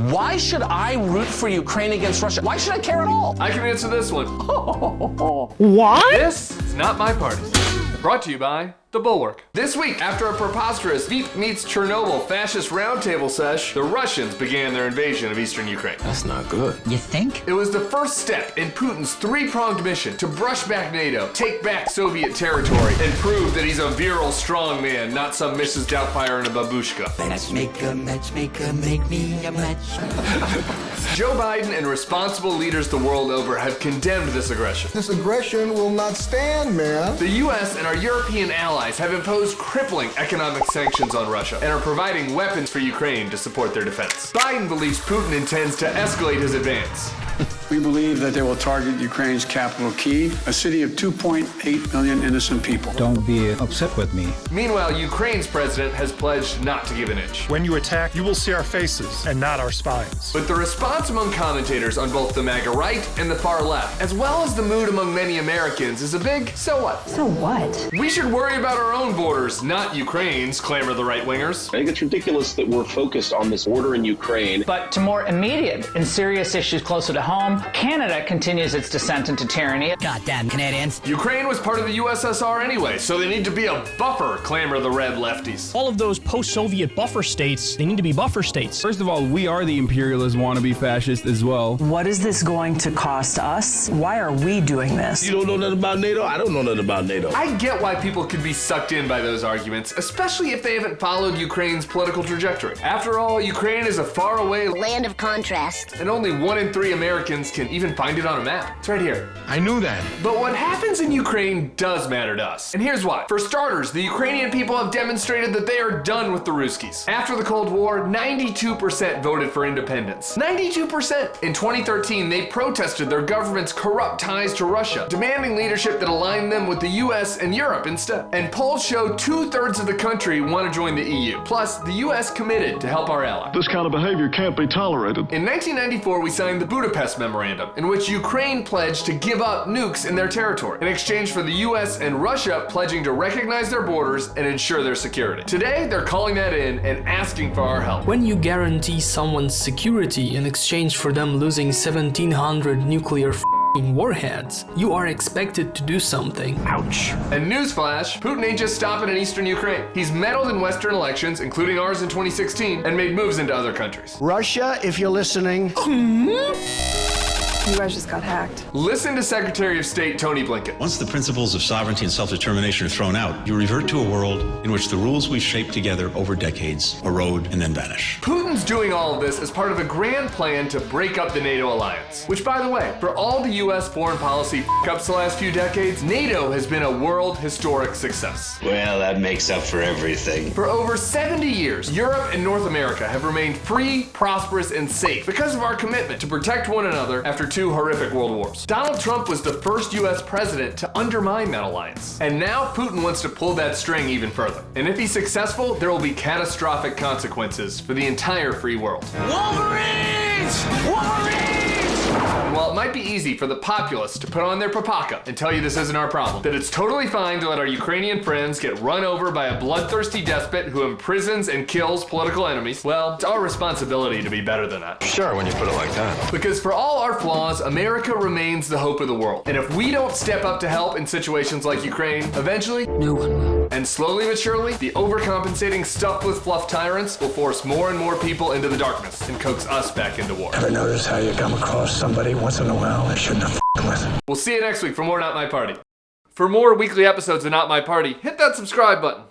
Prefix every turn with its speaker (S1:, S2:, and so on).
S1: Why should I root for Ukraine against Russia? Why should I care at all?
S2: I can answer this one.
S3: What?
S2: This is not my party. Brought to you by the Bulwark. This week, after a preposterous Veep meets Chernobyl fascist roundtable sesh, the Russians began their invasion of eastern Ukraine.
S1: That's not good.
S3: You think?
S2: It was the first step in Putin's three-pronged mission to brush back NATO, take back Soviet territory, and prove that he's a virile strong man, not some Mrs. Doubtfire and a babushka.
S4: Let's make a matchmaker, make me a match.
S2: Joe Biden and responsible leaders the world over have condemned this aggression.
S5: This aggression will not stand, man.
S2: The U.S. and our European allies have imposed crippling economic sanctions on Russia and are providing weapons for Ukraine to support their defense. Biden believes Putin intends to escalate his advance.
S6: We believe that they will target Ukraine's capital, Kyiv, a city of 2.8 million innocent people.
S7: Don't be upset with me.
S2: Meanwhile, Ukraine's president has pledged not to give an inch.
S8: When you attack, you will see our faces and not our spines.
S2: But the response among commentators on both the MAGA right and the far left, as well as the mood among many Americans, is a big so what?
S9: So what?
S2: We should worry about our own borders, not Ukraine's, clamor the right-wingers.
S10: I think it's ridiculous that we're focused on this border in Ukraine.
S11: But to more immediate and serious issues closer to home, Canada continues its descent into tyranny.
S4: Goddamn Canadians.
S2: Ukraine was part of the USSR anyway, so they need to be a buffer, clamor the red lefties.
S12: All of those post-Soviet buffer states, they need to be buffer states.
S13: First of all, we are the imperialist wannabe fascists as well.
S9: What is this going to cost us? Why are we doing this?
S14: You don't know nothing about NATO? I don't know nothing about NATO.
S2: I get why people could be sucked in by those arguments, especially if they haven't followed Ukraine's political trajectory. After all, Ukraine is a faraway
S15: land of contrast.
S2: And only 1 in 3 Americans can even find it on a map. It's right here.
S14: I knew that.
S2: But what happens in Ukraine does matter to us. And here's why. For starters, the Ukrainian people have demonstrated that they are done with the Ruskies. After the Cold War, 92% voted for independence. 92%! In 2013, they protested their government's corrupt ties to Russia, demanding leadership that aligned them with the US and Europe instead. And polls show 2/3 of the country want to join the EU. Plus, the US committed to help our ally.
S16: This kind of behavior can't be tolerated.
S2: In 1994, we signed the Budapest Memorandum, in which Ukraine pledged to give up nukes in their territory, in exchange for the US and Russia pledging to recognize their borders and ensure their security. Today, they're calling that in and asking for our help.
S17: When you guarantee someone's security in exchange for them losing 1,700 nuclear warheads, you are expected to do something.
S2: Ouch. And newsflash, Putin ain't just stopping in eastern Ukraine. He's meddled in Western elections, including ours in 2016, and made moves into other countries.
S5: Russia, if you're listening.
S9: You guys just got hacked.
S2: Listen to Secretary of State Tony Blinken.
S18: Once the principles of sovereignty and self-determination are thrown out, you revert to a world in which the rules we've shaped together over decades erode and then vanish.
S2: Putin's doing all of this as part of a grand plan to break up the NATO alliance. Which, by the way, for all the US foreign policy f***ups the last few decades, NATO has been a world historic success.
S10: Well, that makes up for everything.
S2: For over 70 years, Europe and North America have remained free, prosperous, and safe because of our commitment to protect one another after 2 horrific world wars. Donald Trump was the first US president to undermine that alliance. And now Putin wants to pull that string even further. And if he's successful, there will be catastrophic consequences for the entire free world.
S1: Wolverines! Wolverines!
S2: And while it might be easy for the populace to put on their papaka and tell you this isn't our problem, that it's totally fine to let our Ukrainian friends get run over by a bloodthirsty despot who imprisons and kills political enemies, well, it's our responsibility to be better than that.
S14: Sure, when you put it like that.
S2: Because for all our flaws, America remains the hope of the world. And if we don't step up to help in situations like Ukraine, eventually,
S9: No one will.
S2: and slowly but surely, the overcompensating stuffed with fluff tyrants will force more and more people into the darkness and coax us back into war.
S5: Ever notice how you come across somebody once in a while that shouldn't have f***ed with?
S2: We'll see you next week for more Not My Party. For more weekly episodes of Not My Party, hit that subscribe button.